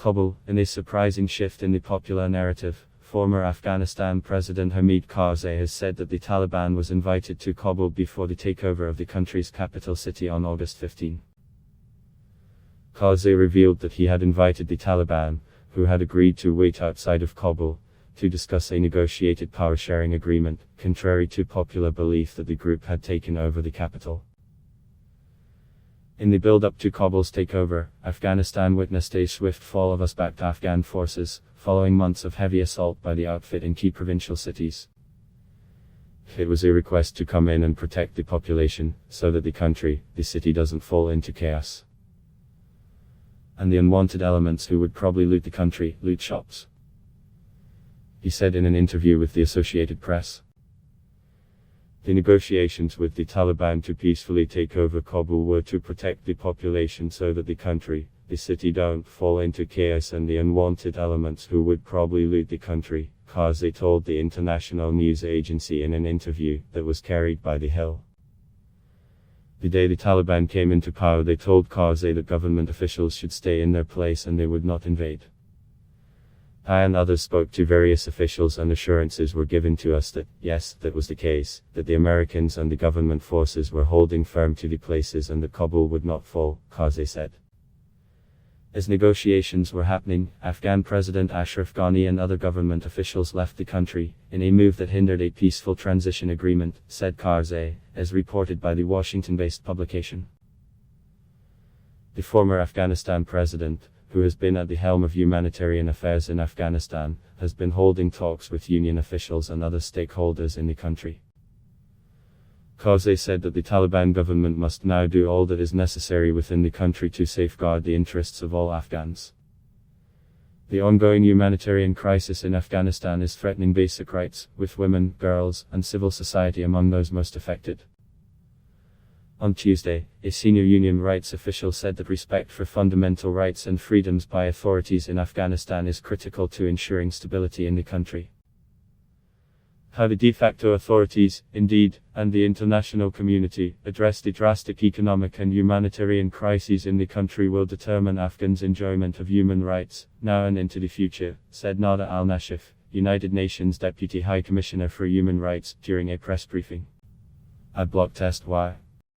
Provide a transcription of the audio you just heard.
Kabul, in a surprising shift in the popular narrative, former Afghanistan President Hamid Karzai has said that the Taliban was invited to Kabul before the takeover of the country's capital city on August 15. Karzai revealed that he had invited the Taliban, who had agreed to wait outside of Kabul, to discuss a negotiated power-sharing agreement, contrary to popular belief that the group had taken over the capital. In the build-up to Kabul's takeover, Afghanistan witnessed a swift fall of US-backed Afghan forces, following months of heavy assault by the outfit in key provincial cities. It was a request to come in and protect the population, so that the city doesn't fall into chaos. And the unwanted elements who would probably loot the country, loot shops, he said in an interview with the Associated Press. The negotiations with the Taliban to peacefully take over Kabul were to protect the population so that the city don't fall into chaos and the unwanted elements who would probably loot the country, Karzai told the international news agency in an interview that was carried by The Hill. The day the Taliban came into power, they told Karzai that government officials should stay in their place and they would not invade. I and others spoke to various officials and assurances were given to us that, yes, that was the case, that the Americans and the government forces were holding firm to the places and that Kabul would not fall, Karzai said. As negotiations were happening, Afghan President Ashraf Ghani and other government officials left the country, in a move that hindered a peaceful transition agreement, said Karzai, as reported by the Washington-based publication. The former Afghanistan president, who has been at the helm of humanitarian affairs in Afghanistan, has been holding talks with union officials and other stakeholders in the country. Karzai said that the Taliban government must now do all that is necessary within the country to safeguard the interests of all Afghans. The ongoing humanitarian crisis in Afghanistan is threatening basic rights, with women, girls, and civil society among those most affected. On Tuesday, a senior union rights official said that respect for fundamental rights and freedoms by authorities in Afghanistan is critical to ensuring stability in the country. How the de facto authorities, indeed, and the international community, address the drastic economic and humanitarian crises in the country will determine Afghans' enjoyment of human rights, now and into the future, said Nada al-Nashif, United Nations Deputy High Commissioner for Human Rights, during a press briefing. Adblock Test Y.